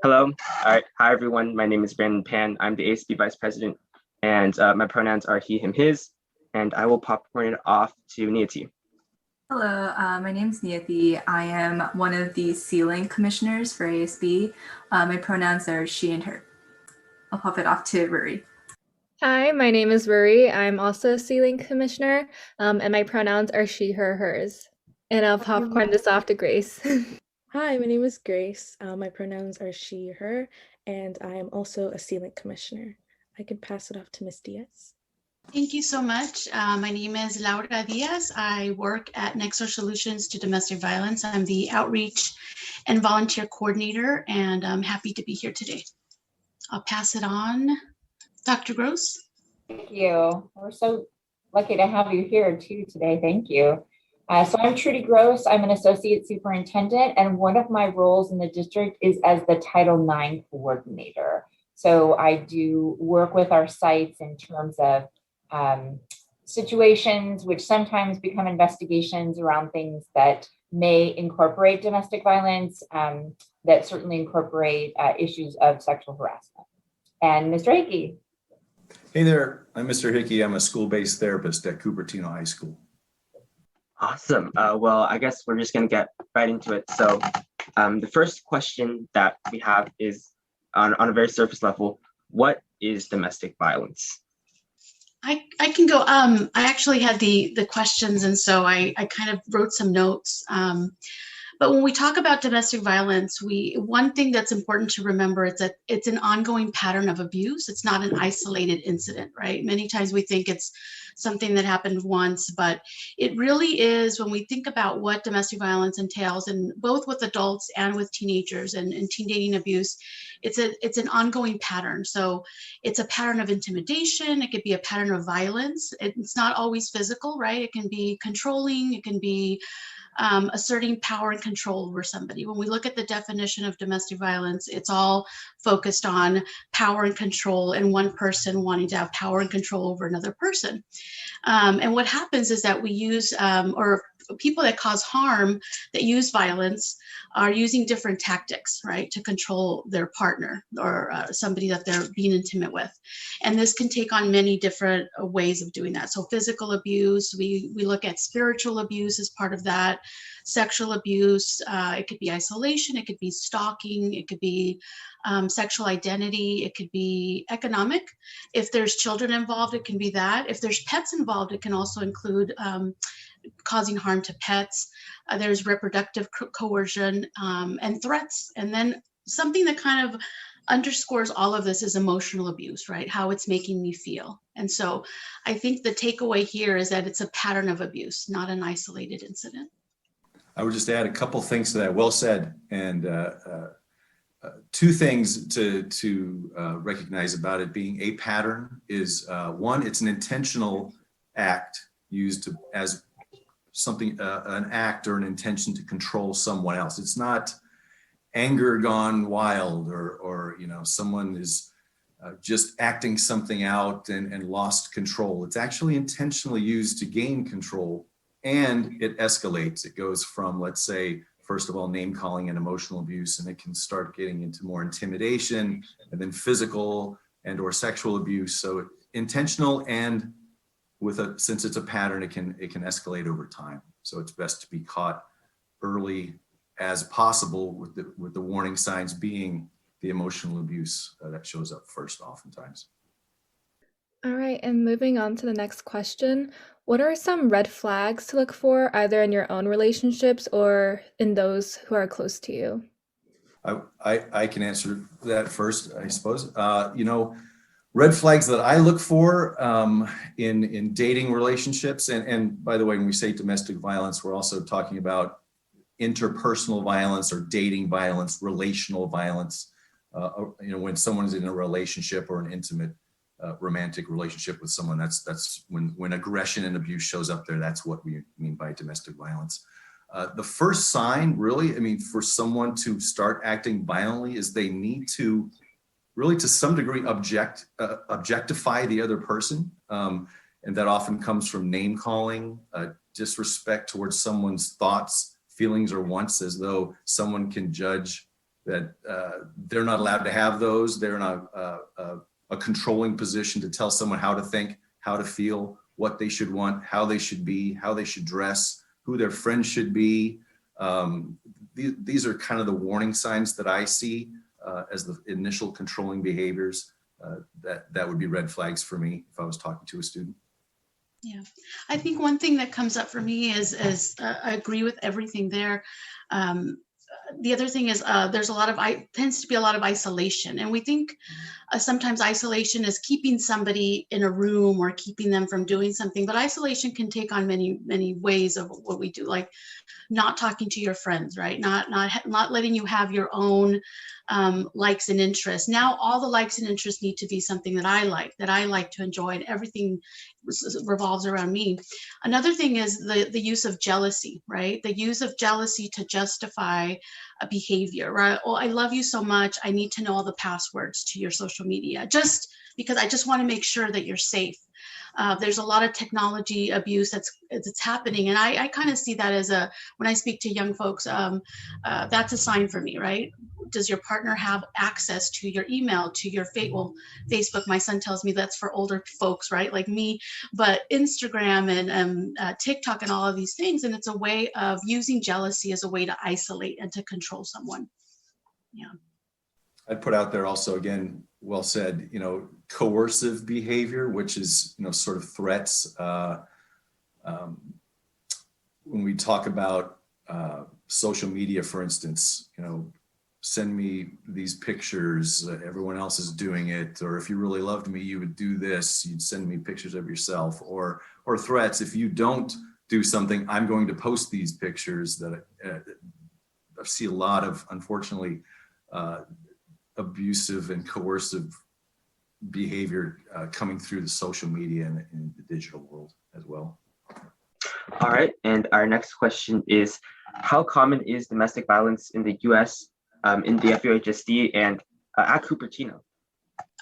Hello. All right. Hi, everyone. My name is Brandon Pan. I'm the ASB Vice President, and my pronouns are he, him, his. And I will popcorn it off to Niyati. Hello, my name is Niyati. I am one of the C-Link commissioners for ASB. My pronouns are she and her. I'll pop it off to Rory. Hi, my name is Rory. I'm also a C-Link commissioner, and my pronouns are she, her, hers. And I'll popcorn this off to Grace. Hi, my name is Grace. My pronouns are she, her, and I am also a C-Link commissioner. I can pass it off to Ms. Diaz. Thank you so much. My name is Laura Diaz. I work at Next Solutions to Domestic Violence. I'm the outreach and volunteer coordinator, and I'm happy to be here today. I'll pass it on. Dr. Gross. Thank you. We're so lucky to have you here too today. Thank you. So I'm Trudy Gross. I'm an associate superintendent, and one of my roles in the district is as the Title IX coordinator. So I do work with our sites in terms of situations which sometimes become investigations around things that may incorporate domestic violence, that certainly incorporate issues of sexual harassment. And Mr. Hickey. Hey there, I'm Mr. Hickey. I'm a school-based therapist at Tino High School. Awesome. Well, I guess we're just going to get right into it. So the first question that we have is on a very surface level, what is domestic violence? I can go. I actually had the questions, and so I kind of wrote some notes. But when we talk about domestic violence, one thing that's important to remember is that it's an ongoing pattern of abuse. It's not an isolated incident, right? Many times we think it's something that happened once, but it really is, when we think about what domestic violence entails, and both with adults and with teenagers and teen dating abuse, it's an ongoing pattern. So it's a pattern of intimidation. It could be a pattern of violence. It's not always physical, right? It can be controlling. It can be asserting power and control over somebody. When we look at the definition of domestic violence, it's all focused on power and control and one person wanting to have power and control over another person. And what happens is that we use, or people that cause harm, that use violence, are using different tactics, right, to control their partner or somebody that they're being intimate with. And this can take on many different ways of doing that. So physical abuse, we look at spiritual abuse as part of that, sexual abuse, it could be isolation, it could be stalking, it could be sexual identity, it could be economic. If there's children involved, it can be that. If there's pets involved, it can also include causing harm to pets. There's reproductive coercion and threats. And then something that kind of underscores all of this is emotional abuse, right? How it's making me feel. And so I think the takeaway here is that it's a pattern of abuse, not an isolated incident. I would just add a couple things to that. Well said. And two things to recognize about it being a pattern is one, it's an intentional act used as something, an act or an intention to control someone else. It's not anger gone wild or someone is just acting something out and lost control. It's actually intentionally used to gain control, and it escalates. It goes from, let's say, first of all, name calling and emotional abuse, and it can start getting into more intimidation and then physical and or sexual abuse. So intentional, and since it's a pattern, it can escalate over time. So it's best to be caught early as possible, with the warning signs being the emotional abuse that shows up first oftentimes. All right, and moving on to the next question. What are some red flags to look for, either in your own relationships or in those who are close to you? I can answer that first, I suppose. Red flags that I look for in dating relationships, and by the way, when we say domestic violence, we're also talking about interpersonal violence or dating violence, relational violence. When someone's in a relationship or an intimate romantic relationship with someone, that's when aggression and abuse shows up there. That's what we mean by domestic violence. The first sign, really, for someone to start acting violently is they need to really, to some degree, objectify the other person. And that often comes from name calling, disrespect towards someone's thoughts, feelings, or wants, as though someone can judge that they're not allowed to have those. They're in a controlling position to tell someone how to think, how to feel, what they should want, how they should be, how they should dress, who their friends should be. These are kind of the warning signs that I see as the initial controlling behaviors that would be red flags for me if I was talking to a student. Yeah, I think one thing that comes up for me is I agree with everything there. The other thing is there's tends to be a lot of isolation, and we think sometimes isolation is keeping somebody in a room or keeping them from doing something, but isolation can take on many ways of what we do, like not talking to your friends, right? Not letting you have your own likes and interests. Now all the likes and interests need to be something that I like to enjoy, and everything revolves around me. Another thing is the use of jealousy, right? The use of jealousy to justify a behavior, right? Oh, I love you so much, I need to know all the passwords to your social media, just because I just want to make sure that you're safe. There's a lot of technology abuse that's happening, and I kind of see that as when I speak to young folks, that's a sign for me, right? Does your partner have access to your email, to your Facebook? My son tells me that's for older folks, right, like me, but Instagram and TikTok and all of these things, and it's a way of using jealousy as a way to isolate and to control someone. Yeah. I'd put out there also, again, well said, coercive behavior, which is, sort of threats. When we talk about social media, for instance, send me these pictures, everyone else is doing it, or if you really loved me, you would do this, you'd send me pictures of yourself, or threats, if you don't do something, I'm going to post these pictures. That I see a lot of, unfortunately, abusive and coercive behavior coming through the social media and in the digital world as well. All right, and our next question is, how common is domestic violence in the U.S., in the FUHSD, and at Cupertino?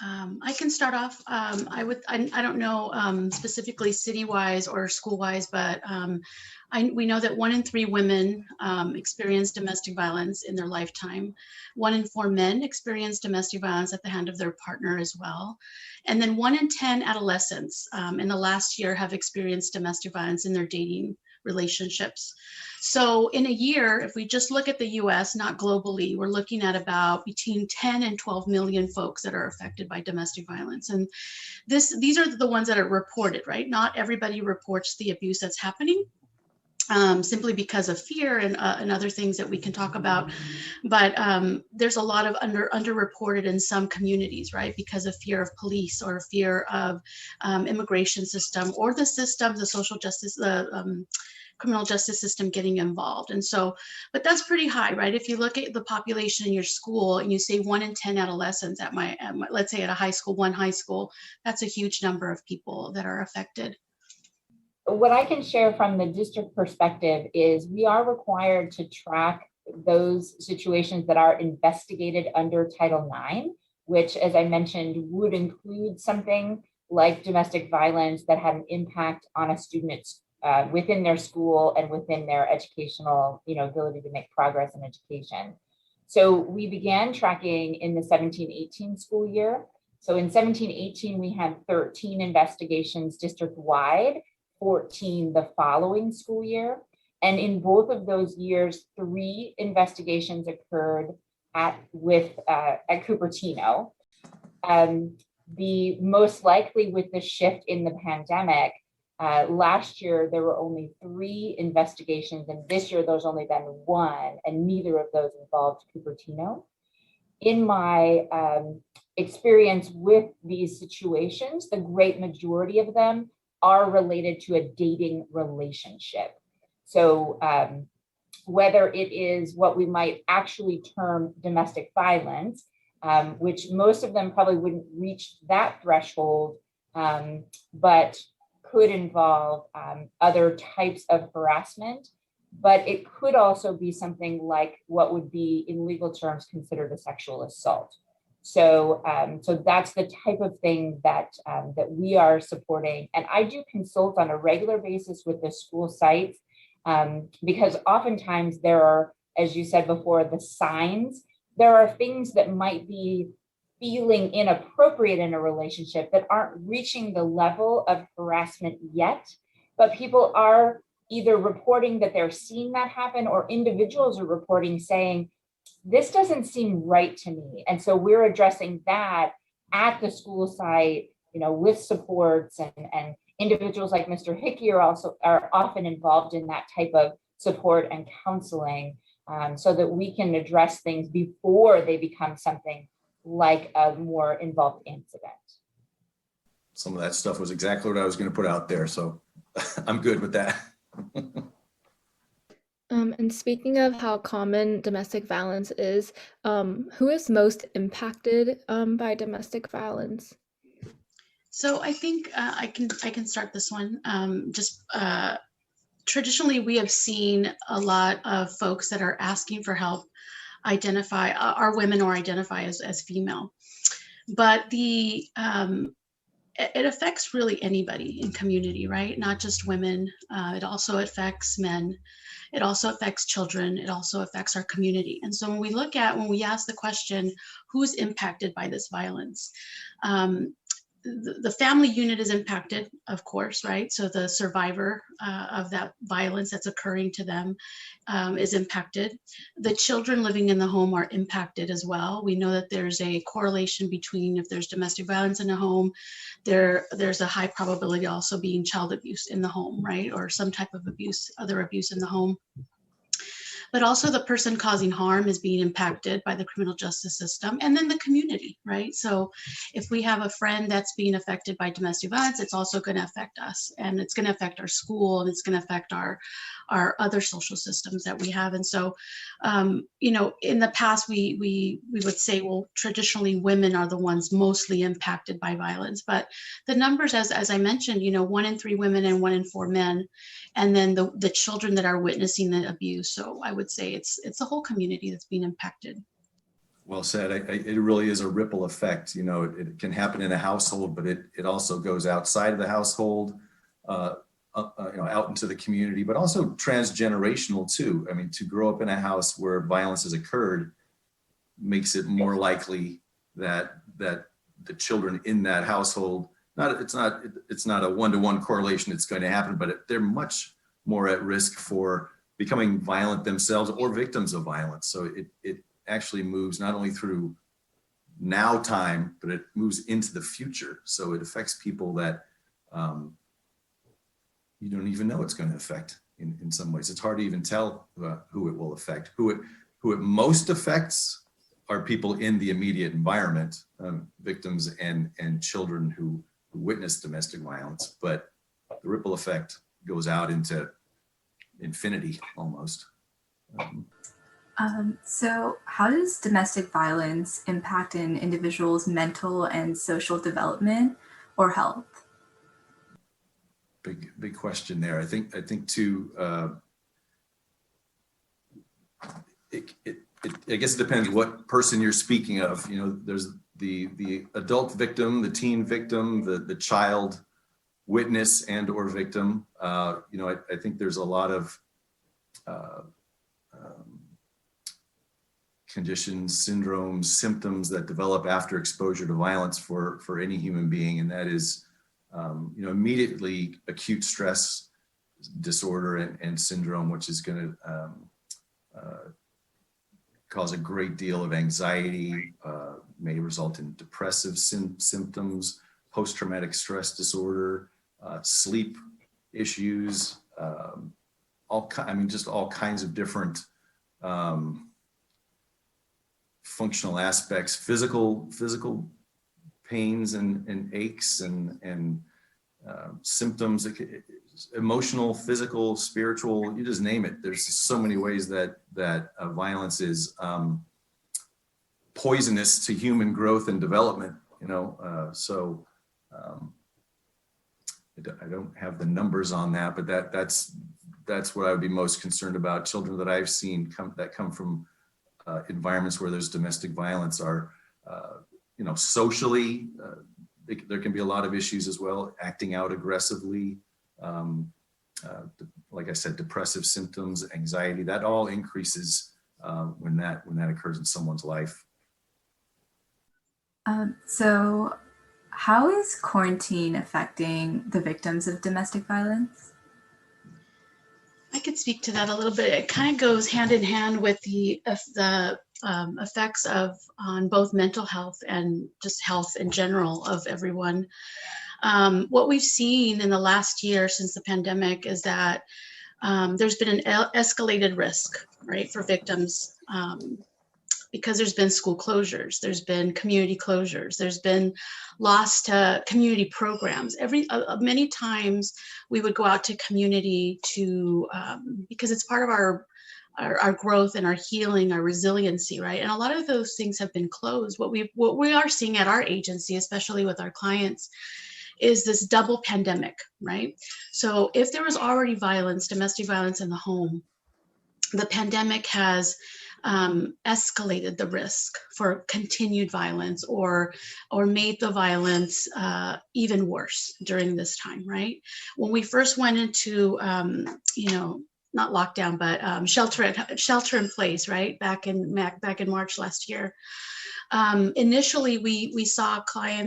I can start off. I don't know specifically city-wise or school-wise, but we know that 1 in 3 women experience domestic violence in their lifetime. 1 in 4 men experience domestic violence at the hand of their partner as well. And then 1 in 10 adolescents in the last year have experienced domestic violence in their dating relationships. So in a year, if we just look at the US, not globally, we're looking at about between 10 and 12 million folks that are affected by domestic violence. And these are the ones that are reported, right? Not everybody reports the abuse that's happening. Simply because of fear and other things that we can talk about. But there's a lot of underreported in some communities, right? Because of fear of police or fear of immigration system or the system, the social justice, criminal justice system getting involved. And so, but that's pretty high, right? If you look at the population in your school and you say 1 in 10 adolescents at my let's say at a high school, one high school, that's a huge number of people that are affected. What I can share from the district perspective is we are required to track those situations that are investigated under Title IX, which, as I mentioned, would include something like domestic violence that had an impact on a student's within their school and within their educational, ability to make progress in education. So we began tracking in the 17-18 school year. So in 17-18, we had 13 investigations district-wide, 14 the following school year. And in both of those years, 3 investigations occurred at Cupertino. The most likely with the shift in the pandemic, last year there were only 3 investigations, and this year there's only been 1, and neither of those involved Cupertino. In my experience with these situations, the great majority of them are related to a dating relationship. So whether it is what we might actually term domestic violence, which most of them probably wouldn't reach that threshold, but could involve other types of harassment, but it could also be something like what would be in legal terms considered a sexual assault. So, so that's the type of thing that that we are supporting. And I do consult on a regular basis with the school sites because oftentimes there are, as you said before, the signs there are things that might be feeling inappropriate in a relationship that aren't reaching the level of harassment yet, but people are either reporting that they're seeing that happen, or individuals are reporting saying, this doesn't seem right to me. And so we're addressing that at the school site, with supports, and individuals like Mr. Hickey are often involved in that type of support and counseling, so that we can address things before they become something like a more involved incident. Some of that stuff was exactly what I was going to put out there, so I'm good with that. And speaking of how common domestic violence is, who is most impacted by domestic violence? So I think I can start this one. Traditionally, we have seen a lot of folks that are asking for help are women or identify as female, but it affects really anybody in community, right? Not just women. It also affects men. It also affects children. It also affects our community. And so when we ask the question, who's impacted by this violence? The family unit is impacted, of course, right? So the survivor of that violence that's occurring to them is impacted. The children living in the home are impacted as well. We know that there's a correlation between, if there's domestic violence in a home, there's a high probability also being child abuse in the home, right? Or some type of abuse, other abuse in the home. But also the person causing harm is being impacted by the criminal justice system, and then the community, right? So if we have a friend that's being affected by domestic violence, it's also going to affect us, and it's going to affect our school, and it's going to affect our other social systems that we have. And so, in the past, we would say, well, traditionally women are the ones mostly impacted by violence, but the numbers, as I mentioned, 1 in 3 women and 1 in 4 men, and then the children that are witnessing the abuse. So I would say it's the whole community that's being impacted. Well said. It really is a ripple effect. It can happen in a household, but it also goes outside of the household, out into the community, but also transgenerational too. I mean, to grow up in a house where violence has occurred makes it more likely that the children in that household, it's not a 1-to-1 correlation it's going to happen, but they're much more at risk for becoming violent themselves or victims of violence. So it actually moves not only through now time, but it moves into the future. So it affects people that you don't even know it's going to affect in some ways. It's hard to even tell who it will affect. Who it most affects are people in the immediate environment, victims and children who witness domestic violence, but the ripple effect goes out into infinity almost. So how does domestic violence impact an individual's mental and social development or health? Big question there. I think too, I guess it depends what person you're speaking of. There's the adult victim, the teen victim, the child witness and or victim. I think there's a lot of conditions, syndromes, symptoms that develop after exposure to violence for any human being, and that is immediately acute stress disorder and syndrome, which is going to cause a great deal of anxiety, may result in depressive symptoms, post-traumatic stress disorder, sleep issues, all kinds of different functional aspects, physical pains and aches and symptoms, emotional, physical, spiritual, you just name it. There's so many ways that violence is poisonous to human growth and development, so I don't have the numbers on that, but that's what I would be most concerned about. Children that I've seen come from environments where there's domestic violence are, socially, there can be a lot of issues as well, acting out aggressively, like I said, depressive symptoms, anxiety, that all increases when that occurs in someone's life. So how is quarantine affecting the victims of domestic violence? I could speak to that a little bit. It kind of goes hand in hand with the effects on both mental health and just health in general of everyone. What we've seen in the last year since the pandemic is that there's been an escalated risk, right, for victims, because there's been school closures, there's been community closures, there's been loss to community programs. Many times we would go out to community to because it's part of our growth and our healing, our resiliency, right? And a lot of those things have been closed. What we are seeing at our agency, especially with our clients, is this double pandemic, right? So if there was already violence, domestic violence in the home, the pandemic has escalated the risk for continued violence or made the violence even worse during this time, right? When we first went into, not lockdown, but shelter in place, right? Back in March last year. Initially, we saw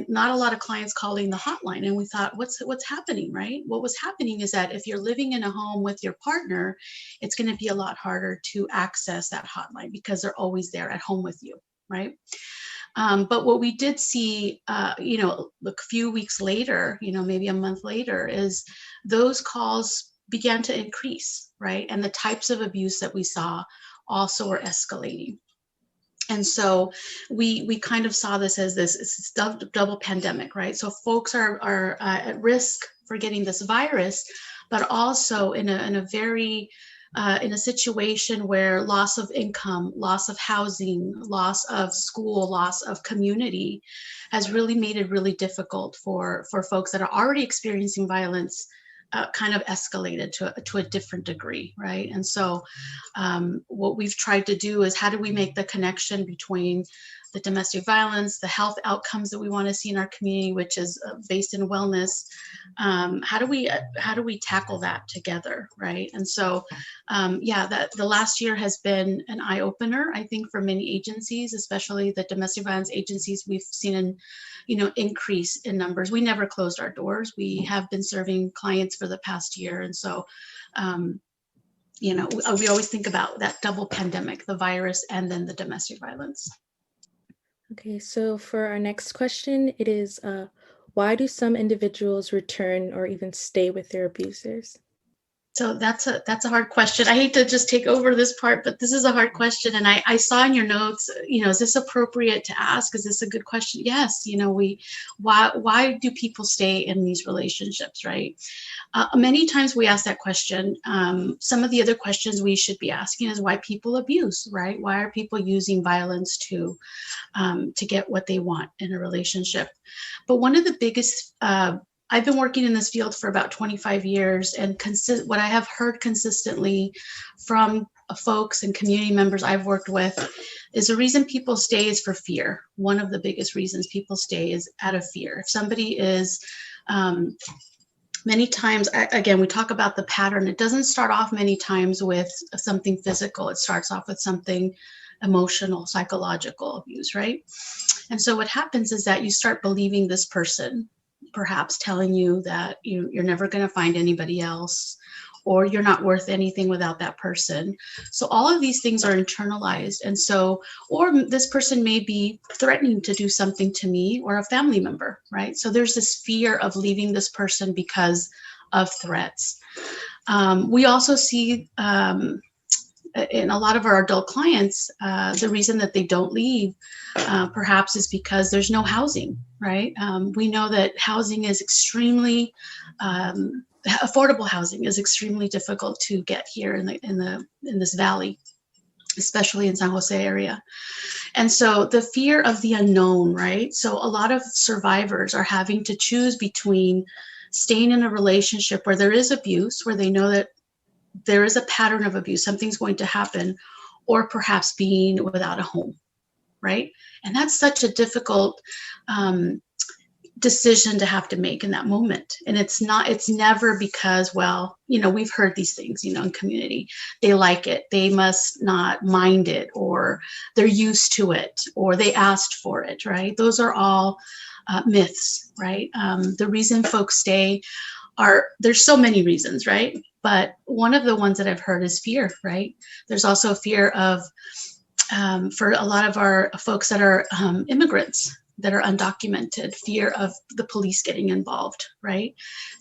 not a lot of clients calling the hotline, and we thought, what's happening, right? What was happening is that if you're living in a home with your partner, it's going to be a lot harder to access that hotline because they're always there at home with you, right? But what we did see, a few weeks later, maybe a month later, is those calls began to increase, right? And the types of abuse that we saw also were escalating. And so we kind of saw this as this double pandemic, right? So folks are at risk for getting this virus, but also in a situation where loss of income, loss of housing, loss of school, loss of community has really made it really difficult for folks that are already experiencing violence. Kind of escalated to a different degree, right? And so what we've tried to do is how do we make the connection between the domestic violence, the health outcomes that we want to see in our community, which is based in wellness. How do we tackle that together, right? And so, the last year has been an eye opener, I think, for many agencies, especially the domestic violence agencies. We've seen an increase in numbers. We never closed our doors. We have been serving clients for the past year, and so. We always think about that double pandemic, the virus and then the domestic violence. Okay, so for our next question, it is, why do some individuals return or even stay with their abusers? So that's a hard question. I hate to just take over this part, but this is a hard question. And I saw in your notes, is this appropriate to ask? Is this a good question? Yes. Why do people stay in these relationships, right? Many times we ask that question. Some of the other questions we should be asking is why people abuse, right? Why are people using violence to get what they want in a relationship? But one of the biggest I've been working in this field for about 25 years, and what I have heard consistently from folks and community members I've worked with is the reason people stay is for fear. One of the biggest reasons people stay is out of fear. If somebody is, many times, again, we talk about the pattern. It doesn't start off many times with something physical. It starts off with something emotional, psychological abuse, right? And so what happens is that you start believing this person, perhaps telling you that you're never going to find anybody else, or you're not worth anything without that person. So all of these things are internalized. And so, or this person may be threatening to do something to me or a family member, right? So there's this fear of leaving this person because of threats. We also see in a lot of our adult clients, the reason that they don't leave perhaps is because there's no housing, right? We know that housing is extremely, affordable housing is extremely difficult to get here in this valley, especially in San Jose area. And so the fear of the unknown, right? So a lot of survivors are having to choose between staying in a relationship where there is abuse, where they know that there is a pattern of abuse, something's going to happen, or perhaps being without a home, right? And that's such a difficult decision to have to make in that moment. And it's never because, well, we've heard these things, in community, they like it, they must not mind it, or they're used to it, or they asked for it, right? Those are all myths, right? The reason folks stay there's so many reasons, right? But one of the ones that I've heard is fear, right? There's also fear of, for a lot of our folks that are immigrants, that are undocumented, fear of the police getting involved, right?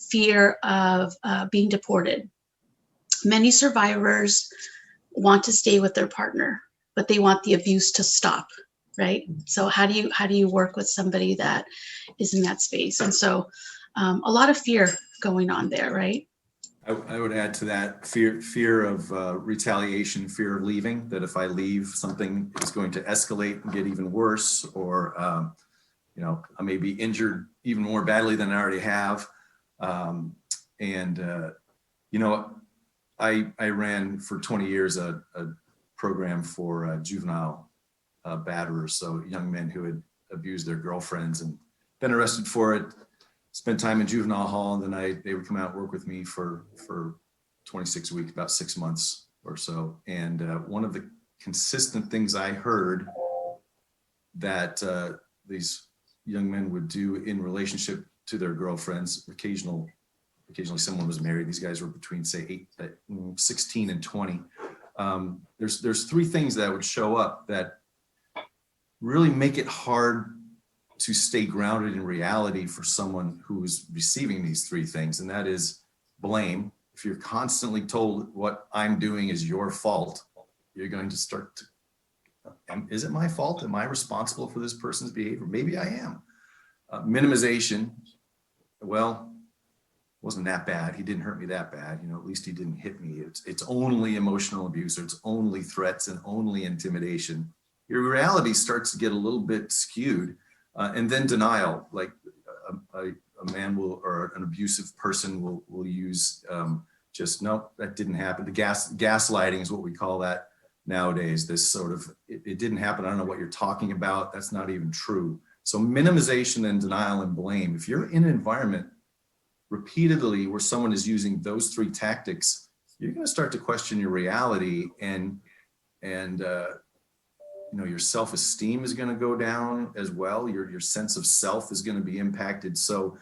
Fear of being deported. Many survivors want to stay with their partner, but they want the abuse to stop, right? So how do you work with somebody that is in that space? And so a lot of fear going on there, right? I would add to that fear of retaliation, fear of leaving, that if I leave, something is going to escalate and get even worse, or I may be injured even more badly than I already have. I ran for 20 years a program for juvenile batterers, so young men who had abused their girlfriends and been arrested for it, spent time in juvenile hall, and then they would come out and work with me for 26 weeks, about 6 months or so. And one of the consistent things I heard that these young men would do in relationship to their girlfriends, occasionally someone was married. These guys were between, say, 16 and 20. There's three things that would show up that really make it hard to stay grounded in reality for someone who is receiving these three things. And that is blame. If you're constantly told what I'm doing is your fault, you're going to start to, is it my fault? Am I responsible for this person's behavior? Maybe I am. Minimization. Well, it wasn't that bad. He didn't hurt me that bad. At least he didn't hit me. It's only emotional abuse, or it's only threats and only intimidation. Your reality starts to get a little bit skewed. And then denial, like a man will, or an abusive person will use just, no, that didn't happen. The gaslighting is what we call that nowadays. This sort of, it didn't happen. I don't know what you're talking about. That's not even true. So minimization and denial and blame. If you're in an environment repeatedly where someone is using those three tactics, you're going to start to question your reality, and your self-esteem is going to go down as well. Your sense of self is going to be impacted. So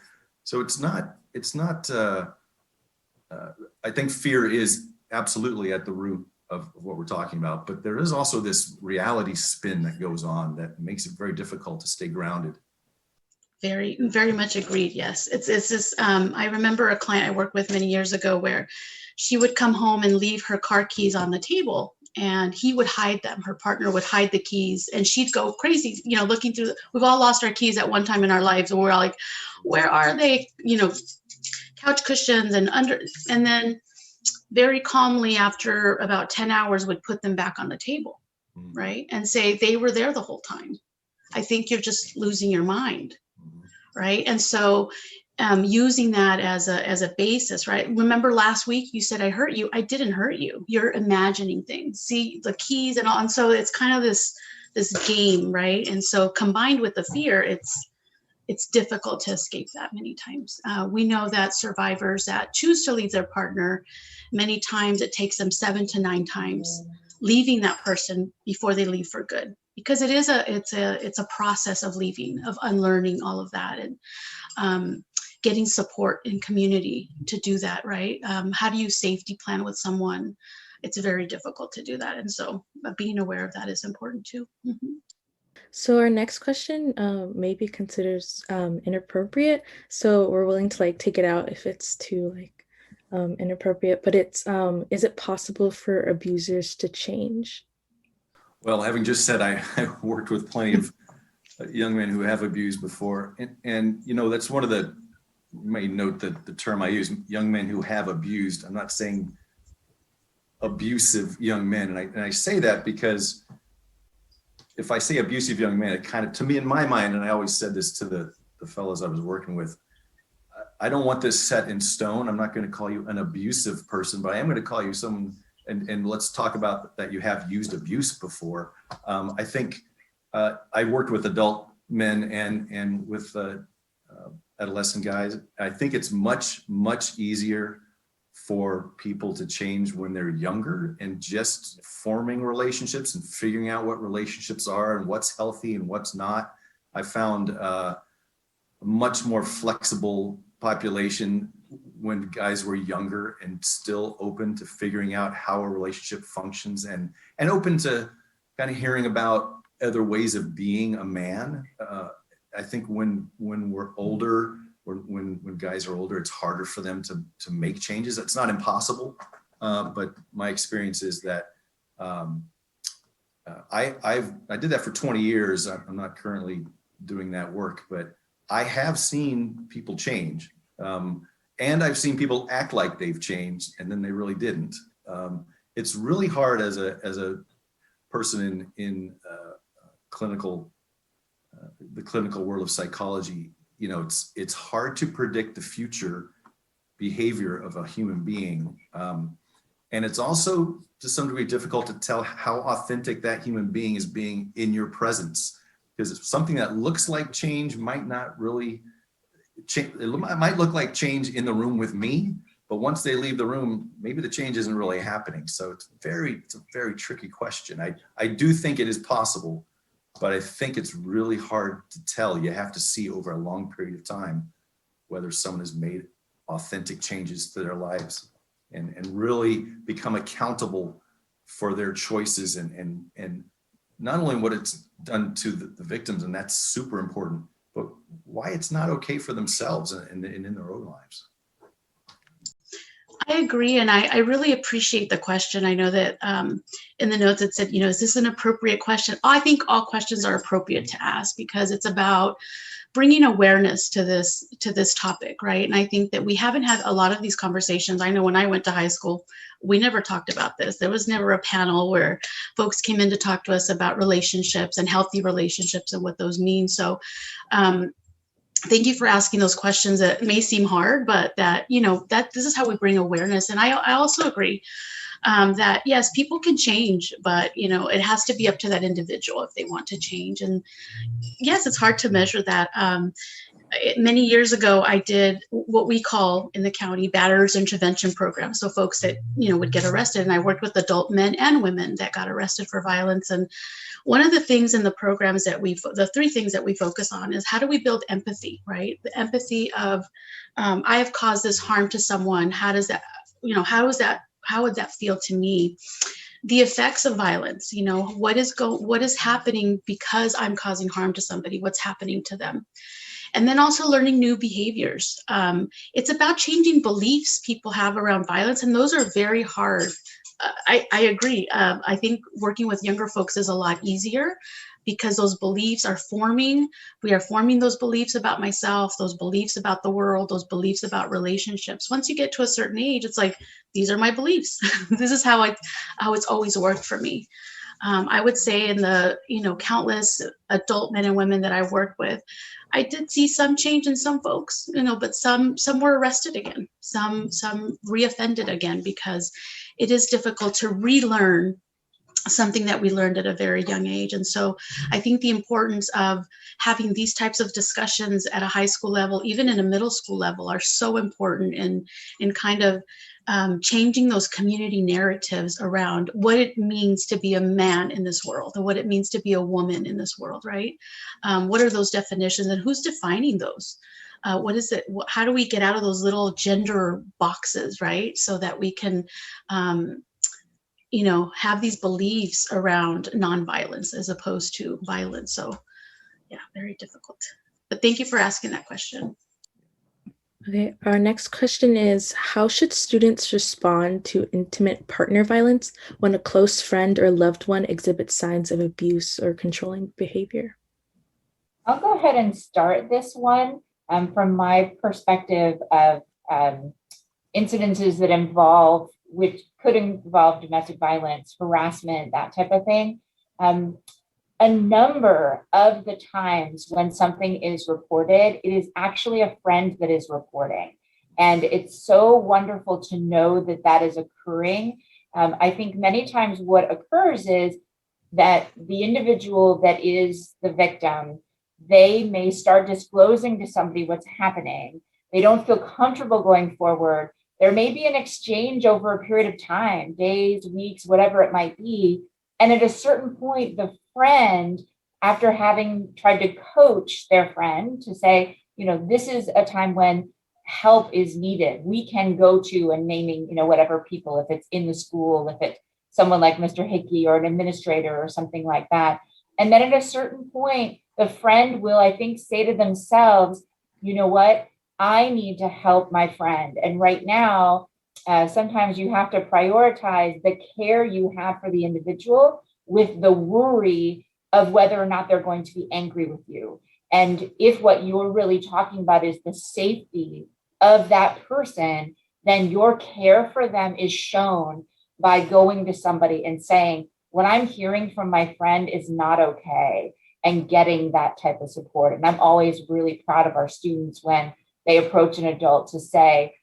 it's not, I think fear is absolutely at the root of what we're talking about, but there is also this reality spin that goes on that makes it very difficult to stay grounded. Very, very much agreed. Yes. It's this, I remember a client I worked with many years ago where she would come home and leave her car keys on the table, and he would hide them. Her partner would hide the keys, and she'd go crazy, looking through. We've all lost our keys at one time in our lives, and we're all like, where are they? Couch cushions and then very calmly after about 10 hours would put them back on the table, right? And say, they were there the whole time. I think you're just losing your mind, right? And so using that as a basis, right? Remember last week you said I hurt you. I didn't hurt you. You're imagining things. See the keys and all. And so it's kind of this game, right? And so combined with the fear, it's difficult to escape that many times. We know that survivors that choose to leave their partner, many times it takes them 7 to 9 times leaving that person before they leave for good, because it's a process of leaving, of unlearning all of that, and getting support in community to do that, right? How do you safety plan with someone? It's very difficult to do that. And so being aware of that is important too. Mm-hmm. So our next question maybe considers inappropriate. So we're willing to take it out if it's too inappropriate, but it's, is it possible for abusers to change? Well, having just said, I worked with plenty of young men who have abused before. And that's one of the, you may note that the term I use, young men who have abused. I'm not saying abusive young men. And I say that because if I say abusive young man, it kind of, to me in my mind, and I always said this to the fellows I was working with, I don't want this set in stone. I'm not going to call you an abusive person, but I am going to call you someone, and let's talk about that you have used abuse before. I think I worked with adult men and with adolescent guys. I think it's much, much easier for people to change when they're younger and just forming relationships and figuring out what relationships are and what's healthy and what's not. I found a much more flexible population when guys were younger and still open to figuring out how a relationship functions and open to kind of hearing about other ways of being a man. I think when we're older, when guys are older, it's harder for them to make changes. It's not impossible, but my experience is that I did that for 20 years. I'm not currently doing that work, but I have seen people change. And I've seen people act like they've changed and then they really didn't. It's really hard as a person in the clinical world of psychology. You know, it's hard to predict the future behavior of a human being. And it's also to some degree difficult to tell how authentic that human being is being in your presence, because something that looks like change might not really change. It might look like change in the room with me, but once they leave the room, maybe the change isn't really happening. So it's a very tricky question. I do think it is possible, but I think it's really hard to tell. You have to see over a long period of time whether someone has made authentic changes to their lives and really become accountable for their choices and not only what it's done to the victims, and that's super important, but why it's not okay for themselves and in their own lives. I agree, and I really appreciate the question. I know that in the notes it said, you know, is this an appropriate question? I think all questions are appropriate to ask because it's about bringing awareness to this topic, right? And I think that we haven't had a lot of these conversations. I know when I went to high school, we never talked about this. There was never a panel where folks came in to talk to us about relationships and healthy relationships and what those mean. So thank you for asking those questions that may seem hard, but that, you know, that this is how we bring awareness. And I also agree that yes, people can change, but you know, it has to be up to that individual if they want to change. And yes, it's hard to measure that. Many years ago, I did what we call in the county batterers intervention program. So folks that, you know, would get arrested, and I worked with adult men and women that got arrested for violence. And one of the things in the programs that the three things that we focus on is how do we build empathy, right? The empathy of, I have caused this harm to someone. How does that, you know, how would that feel to me? The effects of violence, you know, what is happening because I'm causing harm to somebody, what's happening to them. And then also learning new behaviors. It's about changing beliefs people have around violence, and those are very hard. I agree. I think working with younger folks is a lot easier because those beliefs are forming. We are forming those beliefs about myself, those beliefs about the world, those beliefs about relationships. Once you get to a certain age, it's like, these are my beliefs. This is how it's always worked for me. I would say in the, you know, countless adult men and women that I worked with, I did see some change in some folks, you know, but some were arrested again, some reoffended again, because it is difficult to relearn something that we learned at a very young age. And so I think the importance of having these types of discussions at a high school level, even in a middle school level, are so important in kind of changing those community narratives around what it means to be a man in this world and what it means to be a woman in this world, right? What are those definitions and who's defining those? What is it? How do we get out of those little gender boxes, right? So that we can, you know, have these beliefs around nonviolence as opposed to violence. So yeah, very difficult. But thank you for asking that question. Okay, our next question is, how should students respond to intimate partner violence when a close friend or loved one exhibits signs of abuse or controlling behavior? I'll go ahead and start this one from my perspective of incidences that which could involve domestic violence, harassment, that type of thing. A number of the times when something is reported, it is actually a friend that is reporting. And it's so wonderful to know that that is occurring. I think many times what occurs is that the individual that is the victim they may start disclosing to somebody what's happening. They don't feel comfortable going forward. There may be an exchange over a period of time, days, weeks, whatever it might be. And at a certain point, the friend, after having tried to coach their friend to say, this is a time when help is needed. We can go to, and naming, whatever people, if it's in the school, if it's someone like Mr. Hickey or an administrator or something like that. And then at a certain point, the friend will, I think, say to themselves, you know what, I need to help my friend. And right now, sometimes you have to prioritize the care you have for the individual with the worry of whether or not they're going to be angry with you. And if what you're really talking about is the safety of that person, then your care for them is shown by going to somebody and saying, what I'm hearing from my friend is not okay, and getting that type of support. And I'm always really proud of our students when they approach an adult to say,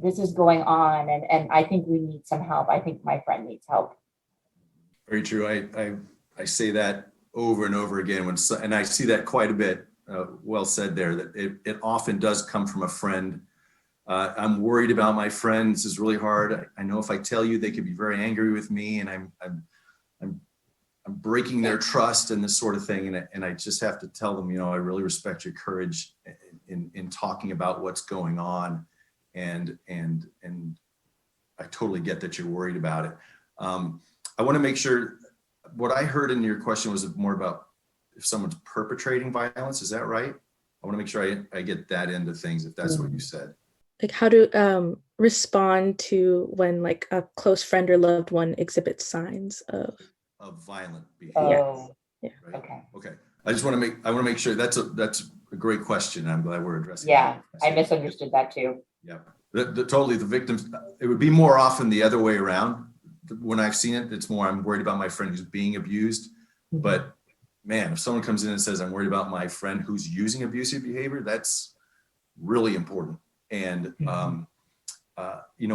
this is going on, and I think we need some help. I think my friend needs help. Very true. I say that over and over again and I see that quite a bit. Well said there, that it often does come from a friend. I'm worried about my friend. This is really hard. I know if I tell you, they could be very angry with me, and I'm breaking their trust and this sort of thing. And I just have to tell them, I really respect your courage in talking about what's going on. And I totally get that you're worried about it. I want to make sure what I heard in your question was more about if someone's perpetrating violence. Is that right? I want to make sure I get that end of things, if that's what you said. Like how to respond to when like a close friend or loved one exhibits signs of violent behavior. Oh, yeah. Right? Okay. I want to make sure that's a great question. I'm glad we're addressing Yeah, that. I misunderstood that too. Yeah, totally. The victims, it would be more often the other way around. When I've seen it, it's more, I'm worried about my friend who's being abused. But man, if someone comes in and says, I'm worried about my friend who's using abusive behavior, that's really important. And,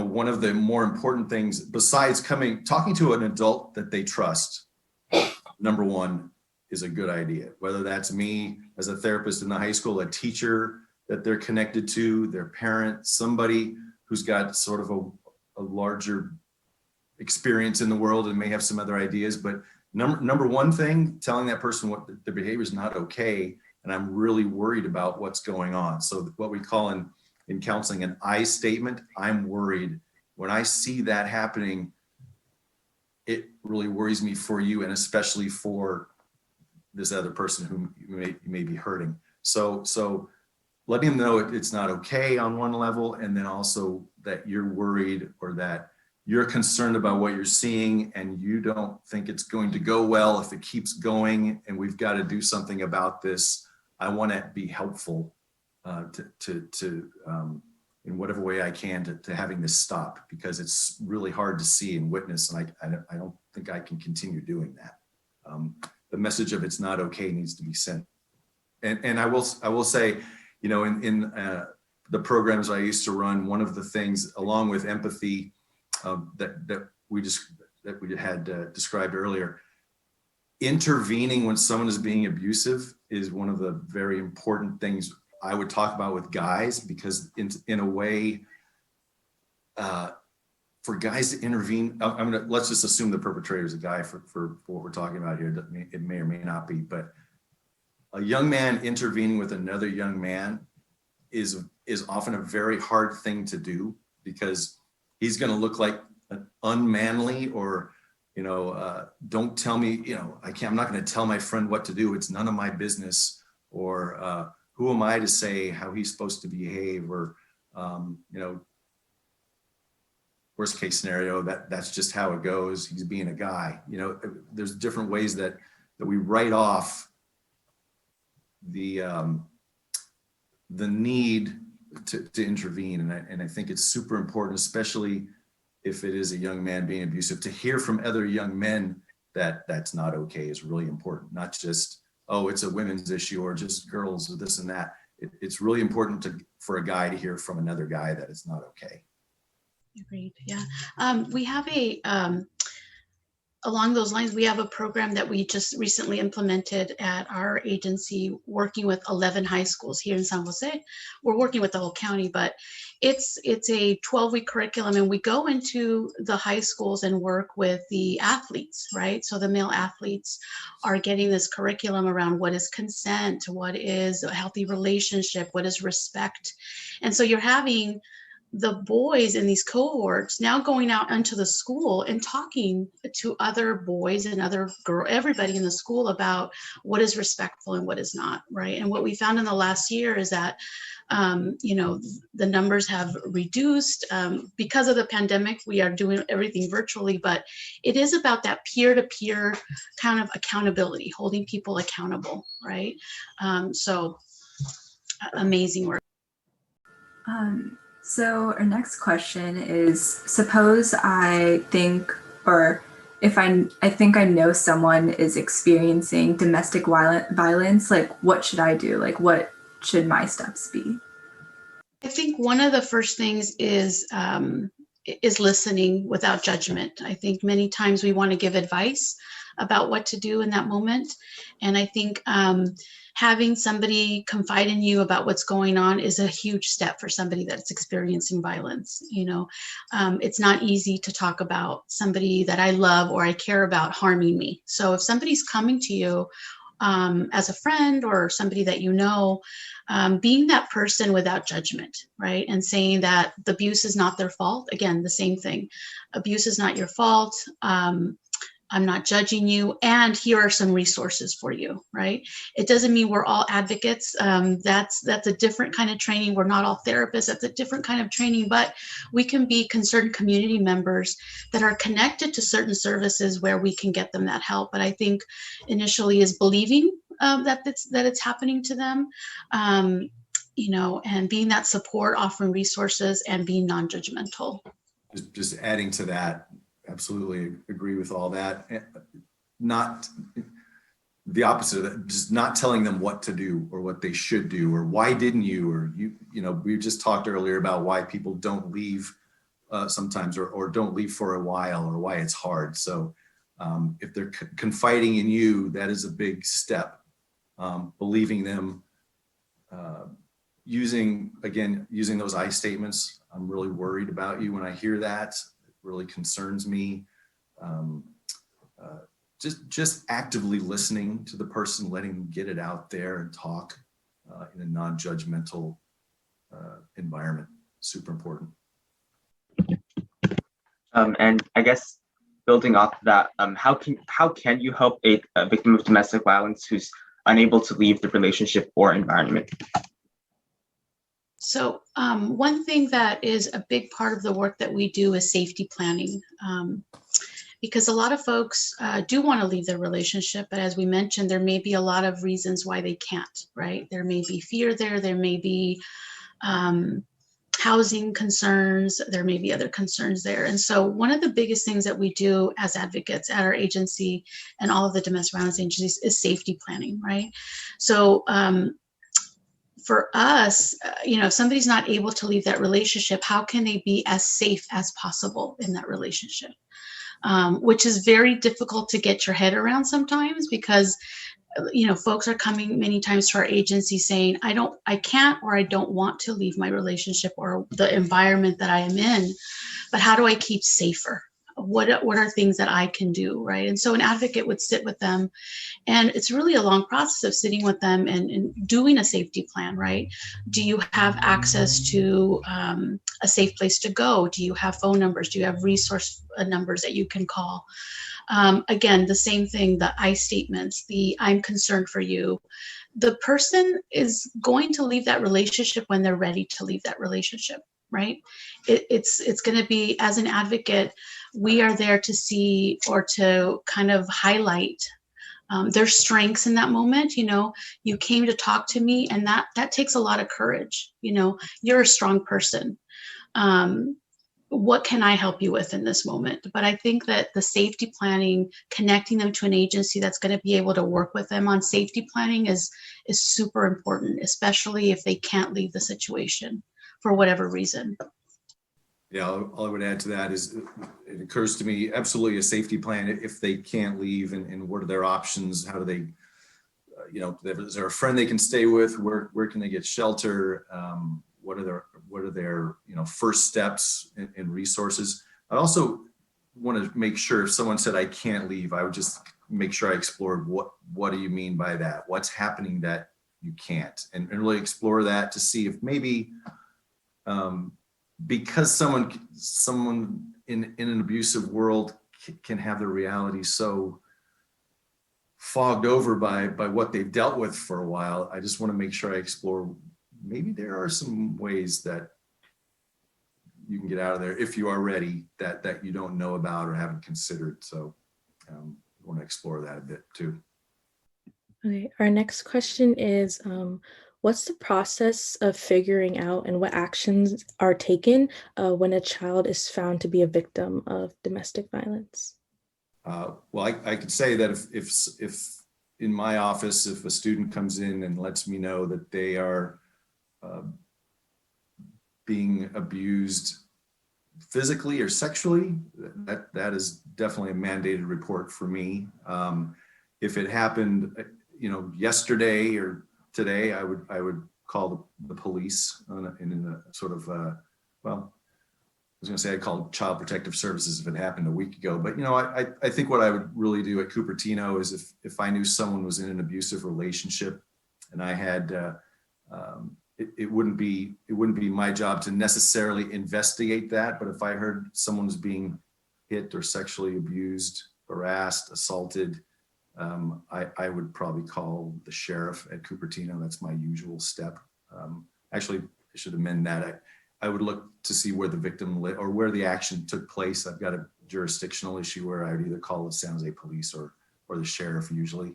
one of the more important things besides talking to an adult that they trust, number one, is a good idea. Whether that's me as a therapist in the high school, a teacher that they're connected to, their parent, somebody who's got sort of a larger experience in the world and may have some other ideas. But number one thing, telling that person what their behavior is not okay, and I'm really worried about what's going on. So what we call in counseling an I statement, I'm worried. When I see that happening, it really worries me for you, and especially for this other person whom you may be hurting. So letting them know it's not okay on one level, and then also that you're worried or that you're concerned about what you're seeing and you don't think it's going to go well if it keeps going, and we've got to do something about this. I want to be helpful in whatever way I can to having this stop, because it's really hard to see and witness, and I don't think I can continue doing that. The message of it's not okay needs to be sent. And I will say, in the programs I used to run, one of the things, along with empathy, that we had described earlier, intervening when someone is being abusive is one of the very important things I would talk about with guys, because in a way, for guys to intervene, let's just assume the perpetrator is a guy for what we're talking about here. It may or may not be, but a young man intervening with another young man is often a very hard thing to do, because he's going to look like an unmanly, or don't tell me, I'm not going to tell my friend what to do. It's none of my business. Or who am I to say how he's supposed to behave? Or worst case scenario, that's just how it goes. He's being a guy. There's different ways that we write off the need to intervene, and I think it's super important, especially if it is a young man being abusive, to hear from other young men that that's not okay is really important. Not just, oh, it's a women's issue, or just girls, or this and that. It's really important for a guy to hear from another guy that it's not okay. Agreed. Yeah. We have a along those lines, we have a program that we just recently implemented at our agency, working with 11 high schools here in San Jose. We're working with the whole county, but it's a 12-week curriculum, and we go into the high schools and work with the athletes, right? So the male athletes are getting this curriculum around what is consent, what is a healthy relationship, what is respect. And so you're having the boys in these cohorts now going out into the school and talking to other boys and other everybody in the school about what is respectful and what is not, right? And what we found in the last year is that the numbers have reduced because of the pandemic. We are doing everything virtually, but it is about that peer-to-peer kind of accountability, holding people accountable, right? So amazing work. So our next question is, suppose I think, or if I think I know someone is experiencing domestic violence, like what should I do? Like what should my steps be? I think one of the first things is listening without judgment. I think many times we want to give advice about what to do in that moment. And I think having somebody confide in you about what's going on is a huge step for somebody that's experiencing violence. It's not easy to talk about somebody that I love or I care about harming me. So if somebody's coming to you as a friend or somebody that you know, being that person without judgment, right? And saying that the abuse is not their fault. Again, the same thing. Abuse is not your fault. I'm not judging you, and here are some resources for you, right? It doesn't mean we're all advocates. That's a different kind of training. We're not all therapists. That's a different kind of training, but we can be concerned community members that are connected to certain services where we can get them that help. But I think initially is believing that it's happening to them, and being that support, offering resources, and being non-judgmental. Just adding to that, absolutely agree with all that. Not the opposite of that, just not telling them what to do or what they should do or why didn't you, or we just talked earlier about why people don't leave sometimes or don't leave for a while or why it's hard. So if they're confiding in you, that is a big step. Believing them, using those I statements. I'm really worried about you. When I hear that, it really concerns me. Just actively listening to the person, letting them get it out there and talk in a non-judgmental environment. Super important. And I guess building off of that, how can you help a victim of domestic violence who's unable to leave the relationship or environment? So one thing that is a big part of the work that we do is safety planning, because a lot of folks do want to leave their relationship, but as we mentioned, there may be a lot of reasons why they can't, right? There may be fear there may be housing concerns, there may be other concerns there. And so one of the biggest things that we do as advocates at our agency and all of the domestic violence agencies is safety planning, right? So for us, if somebody's not able to leave that relationship, how can they be as safe as possible in that relationship? Which is very difficult to get your head around sometimes, because folks are coming many times to our agency saying, I can't, or I don't want to leave my relationship or the environment that I am in, but how do I keep safer? What are things that I can do, right? And so an advocate would sit with them, and it's really a long process of sitting with them and doing a safety plan, right? Do you have access to a safe place to go? Do you have phone numbers? Do you have resource numbers that you can call? Again, the same thing, the I statements, the I'm concerned for you. The person is going to leave that relationship when they're ready to leave that relationship, right? It's going to be, as an advocate, we are there to see or to kind of highlight their strengths in that moment. You came to talk to me, and that takes a lot of courage. You're a strong person. What can I help you with in this moment? But I think that the safety planning, connecting them to an agency that's going to be able to work with them on safety planning is super important, especially if they can't leave the situation for whatever reason. Yeah, all I would add to that is it occurs to me absolutely a safety plan if they can't leave, and what are their options? How do they, is there a friend they can stay with? Where can they get shelter? What are their first steps and resources? I also want to make sure if someone said I can't leave, I would just make sure I explored what do you mean by that? What's happening that you can't, and really explore that to see if maybe because someone in an abusive world can have their reality so fogged over by what they've dealt with for a while. I just want to make sure I explore maybe there are some ways that you can get out of there if you are ready that you don't know about or haven't considered. So I want to explore that a bit too. Okay, our next question is, what's the process of figuring out and what actions are taken when a child is found to be a victim of domestic violence? Well, I could say that if in my office, if a student comes in and lets me know that they are being abused physically or sexually, that is definitely a mandated report for me. If it happened, yesterday or today, I would call the police in a sort of I was going to say I called Child Protective Services if it happened a week ago, but I think what I would really do at Cupertino is if I knew someone was in an abusive relationship and I had it wouldn't be my job to necessarily investigate that, but if I heard someone was being hit or sexually abused, harassed, assaulted, I would probably call the sheriff at Cupertino. That's my usual step. Actually, I should amend that. I would look to see where the victim or where the action took place. I've got a jurisdictional issue where I would either call the San Jose Police or the sheriff usually,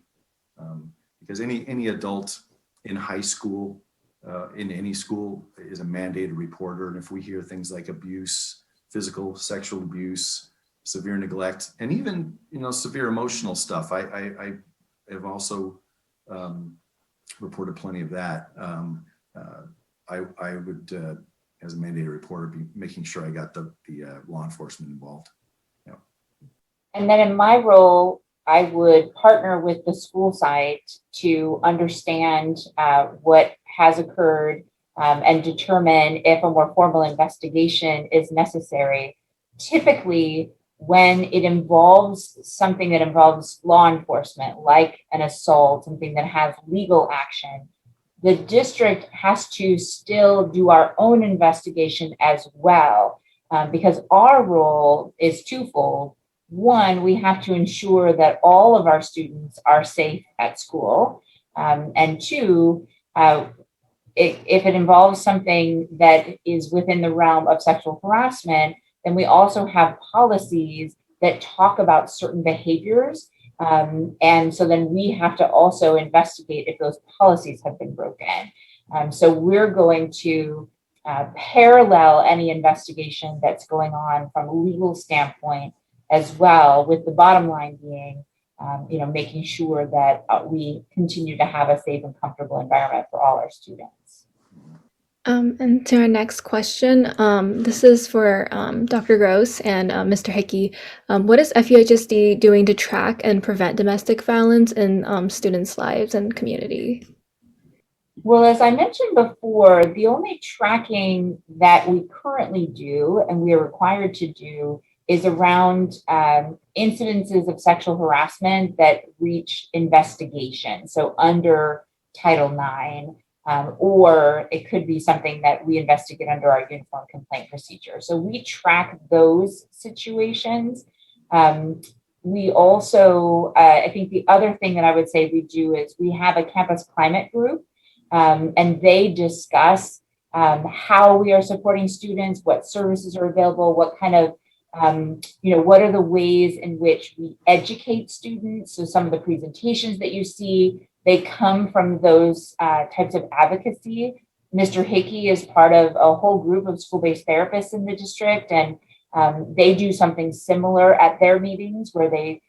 because any adult in high school, in any school, is a mandated reporter. And if we hear things like abuse, physical, sexual abuse, severe neglect, and even severe emotional stuff, I have also reported plenty of that. I would. As a mandated reporter, be making sure I got the law enforcement involved. Yeah. And then in my role, I would partner with the school site to understand what has occurred and determine if a more formal investigation is necessary. Typically, when it involves something that involves law enforcement, like an assault, something that has legal action, the district has to still do our own investigation as well, because our role is twofold. One, we have to ensure that all of our students are safe at school. And two, if it involves something that is within the realm of sexual harassment, then we also have policies that talk about certain behaviors. And so then we have to also investigate if those policies have been broken. So we're going to parallel any investigation that's going on from a legal standpoint as well, with the bottom line being, making sure that we continue to have a safe and comfortable environment for all our students. And to our next question, this is for Dr. Gross and Mr. Hickey. What is FUHSD doing to track and prevent domestic violence in students' lives and community? Well, as I mentioned before, the only tracking that we currently do and we are required to do is around incidences of sexual harassment that reach investigation. So under Title IX. Or it could be something that we investigate under our uniform complaint procedure. So we track those situations. We also, I think the other thing that I would say we do is we have a campus climate group, and they discuss how we are supporting students, what services are available, what kind of, what are the ways in which we educate students. So some of the presentations that you see, they come from those types of advocacy. Mr. Hickey is part of a whole group of school-based therapists in the district, and they do something similar at their meetings where they,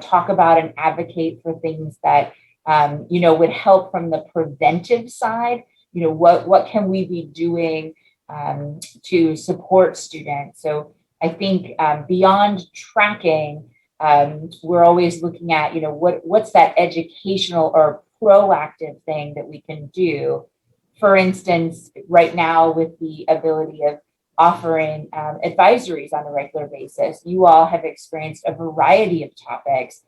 talk about and advocate for things that, would help from the preventive side. What can we be doing to support students. So I think beyond tracking, we're always looking at, what's that educational or proactive thing that we can do. For instance, right now with the ability of offering advisories on a regular basis, you all have experienced a variety of topics,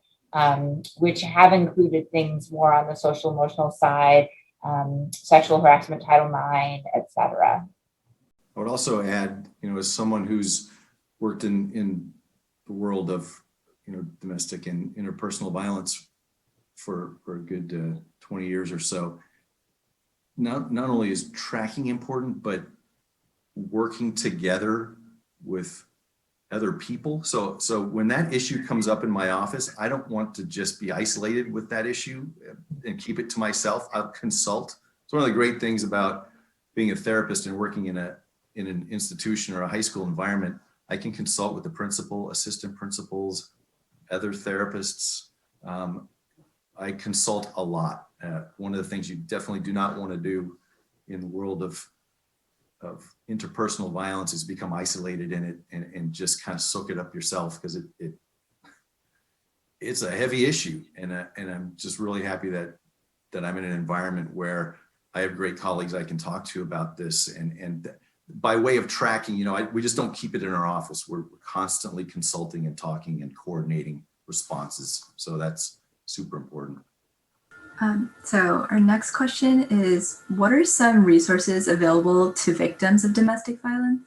which have included things more on the social emotional side, sexual harassment, Title IX, et cetera. I would also add, as someone who's worked in the world of, domestic and interpersonal violence for a good 20 years or so, not only is tracking important, but working together with other people. So when that issue comes up in my office, I don't want to just be isolated with that issue and keep it to myself. I'll consult. It's one of the great things about being a therapist and working in an institution or a high school environment. I can consult with the principal, assistant principals, other therapists. I consult a lot. One of the things you definitely do not want to do in the world of interpersonal violence is become isolated in it and just kind of soak it up yourself, because it's a heavy issue. And I'm just really happy that I'm in an environment where I have great colleagues I can talk to about this. And by way of tracking, we just don't keep it in our office. We're constantly consulting and talking and coordinating responses. So that's super important. So our next question is, what are some resources available to victims of domestic violence?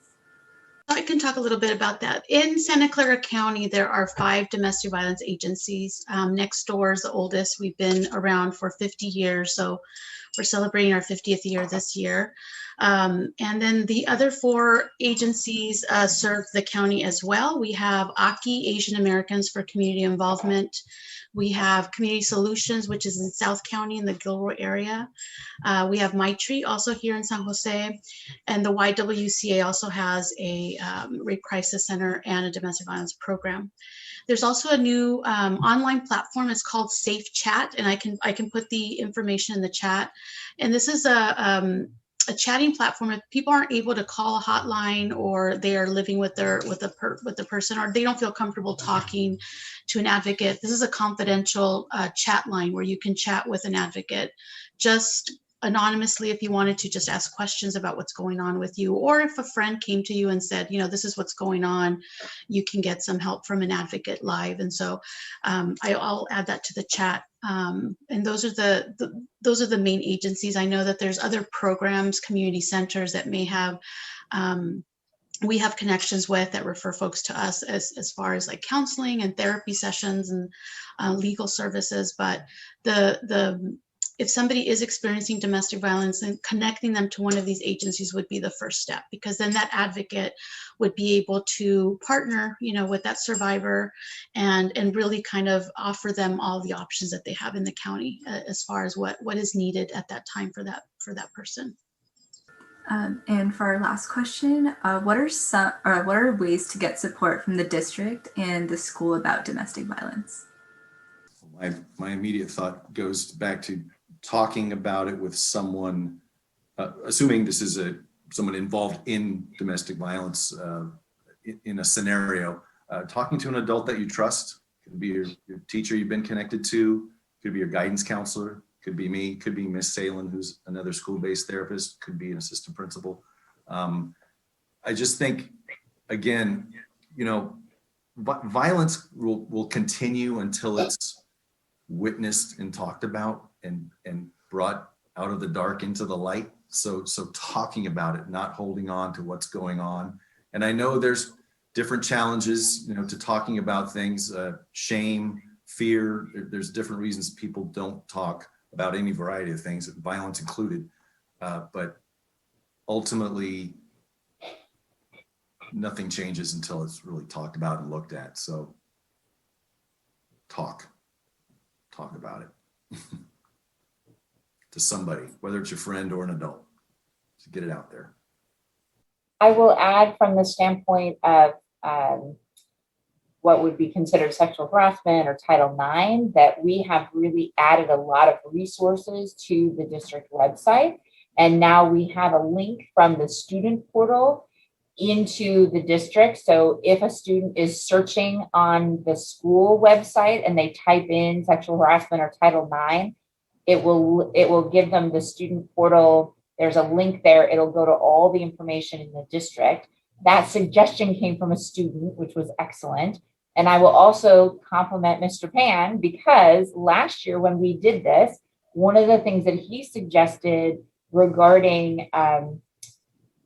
I can talk a little bit about that. In Santa Clara County, there are 5 domestic violence agencies. Next Door is the oldest. We've been around for 50 years, so we're celebrating our 50th year this year. And then the other 4 agencies serve the county as well. We have AKI, Asian Americans for Community Involvement. We have Community Solutions, which is in South County in the Gilroy area. We have Maitri also here in San Jose. And the YWCA also has a rape crisis center and a domestic violence program. There's also a new online platform. It's called Safe Chat, and I can put the information in the chat. And this is a chatting platform. If people aren't able to call a hotline, or they are living with the person, or they don't feel comfortable talking to an advocate, this is a confidential chat line where you can chat with an advocate just anonymously if you wanted to just ask questions about what's going on with you, or if a friend came to you and said, this is what's going on, you can get some help from an advocate live. And so I'll add that to the chat. And those are the main agencies. I know that there's other programs, community centers that may have we have connections with that refer folks to us as far as like counseling and therapy sessions and legal services. But if somebody is experiencing domestic violence, then connecting them to one of these agencies would be the first step, because then that advocate would be able to partner, with that survivor and really kind of offer them all the options that they have in the county as far as what is needed at that time for that person. And for our last question, what are ways to get support from the district and the school about domestic violence? My immediate thought goes back to talking about it with someone, assuming this is someone involved in domestic violence in a scenario, talking to an adult that you trust. Could be your teacher you've been connected to, could be your guidance counselor, could be me, could be Miss Salen, who's another school-based therapist, could be an assistant principal. I just think, again, violence will continue until it's witnessed and talked about and brought out of the dark into the light. So talking about it, not holding on to what's going on. And I know there's different challenges, to talking about things, shame, fear. There's different reasons people don't talk about any variety of things, violence included. But ultimately, nothing changes until it's really talked about and looked at. So talk about it to somebody, whether it's your friend or an adult, to get it out there. I will add, from the standpoint of what would be considered sexual harassment or Title IX, that we have really added a lot of resources to the district website. And now we have a link from the student portal into the district. So if a student is searching on the school website and they type in sexual harassment or Title IX, it will give them the student portal. There's a link there. It'll go to all the information in the district. That suggestion came from a student, which was excellent. And I will also compliment Mr. Pan, because last year when we did this, one of the things that he suggested regarding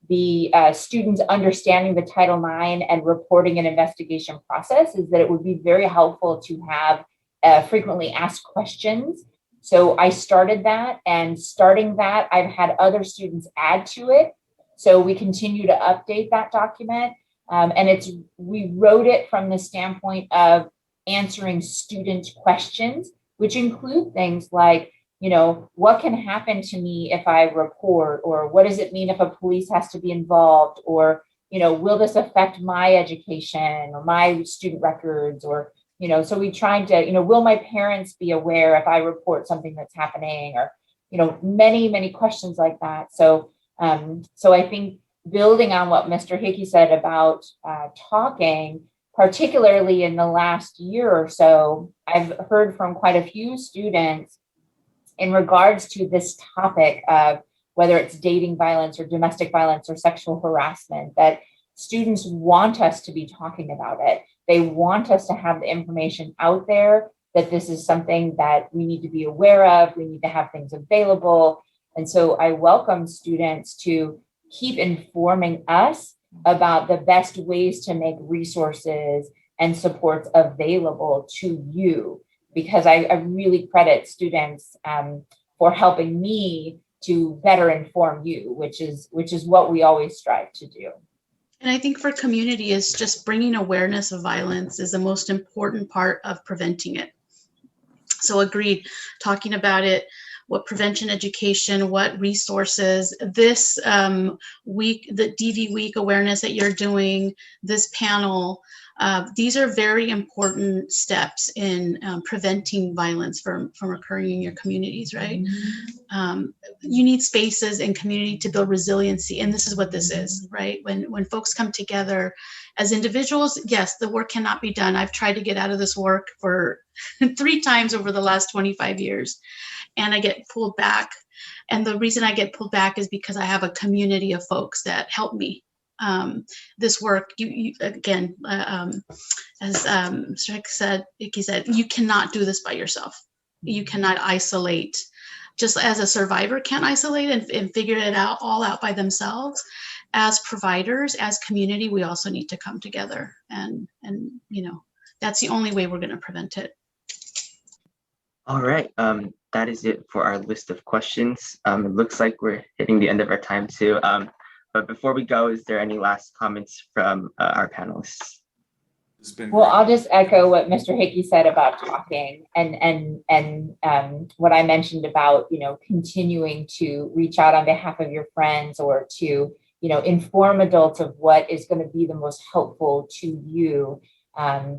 the students understanding the Title IX and reporting and investigation process is that it would be very helpful to have frequently asked questions. So I started that, and starting that, I've had other students add to it. So we continue to update that document. And we wrote it from the standpoint of answering student questions, which include things like, what can happen to me if I report, or what does it mean if a police has to be involved, or, will this affect my education or my student records, or, so we tried to, will my parents be aware if I report something that's happening, or, many, many questions like that. So I think building on what Mr. Hickey said about talking, particularly in the last year or so, I've heard from quite a few students in regards to this topic of whether it's dating violence or domestic violence or sexual harassment, that students want us to be talking about it. They want us to have the information out there, that this is something that we need to be aware of. We need to have things available. And so I welcome students to keep informing us about the best ways to make resources and supports available to you, because I really credit students for helping me to better inform you, which is what we always strive to do. And I think for community is just bringing awareness of violence is the most important part of preventing it. So agreed, talking about it, what prevention education, what resources, this week, the DV week awareness that you're doing, this panel, these are very important steps in preventing violence from occurring in your communities, right? You need spaces and community to build resiliency, and this is what this is, right? When folks come together as individuals, yes, the work cannot be done. I've tried to get out of this work for 3 times over the last 25 years, and I get pulled back. And the reason I get pulled back is because I have a community of folks that help me. This work, you again, as Mr. Hickey said, you cannot do this by yourself. You cannot isolate. Just as a survivor can't isolate and figure it all out by themselves. As providers, as community, we also need to come together, and that's the only way we're going to prevent it. All right, that is it for our list of questions. It looks like we're hitting the end of our time too. But before we go, is there any last comments from our panelists? Well, I'll just echo what Mr. Hickey said about talking, and what I mentioned about, continuing to reach out on behalf of your friends, or to, inform adults of what is going to be the most helpful to you,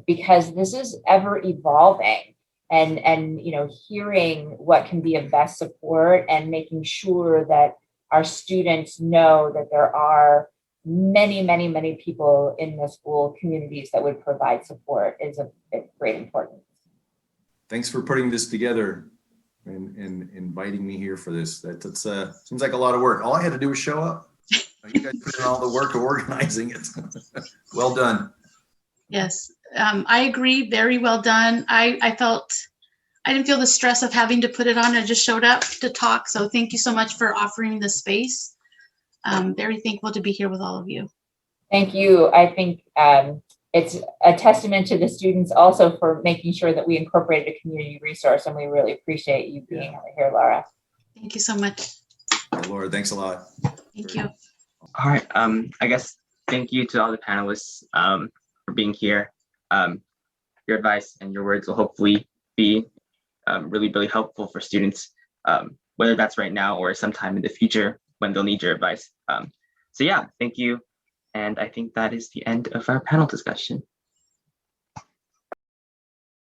because this is ever evolving, and hearing what can be of best support, and making sure that our students know that there are many, many, many people in the school communities that would provide support is of great importance. Thanks for putting this together and inviting me here for this. That's seems like a lot of work. All I had to do was show up. You guys put in all the work of organizing it. Well done. Yes, I agree. Very well done. I didn't feel the stress of having to put it on. I just showed up to talk. So thank you so much for offering the space. Very thankful to be here with all of you. Thank you. I think it's a testament to the students also for making sure that we incorporated a community resource, and we really appreciate you being here, Laura. Thank you so much. Laura, thanks a lot. Thank you. All right, I guess thank you to all the panelists for being here. Your advice and your words will hopefully be really, really helpful for students, whether that's right now or sometime in the future when they'll need your advice. So yeah, thank you. And I think that is the end of our panel discussion.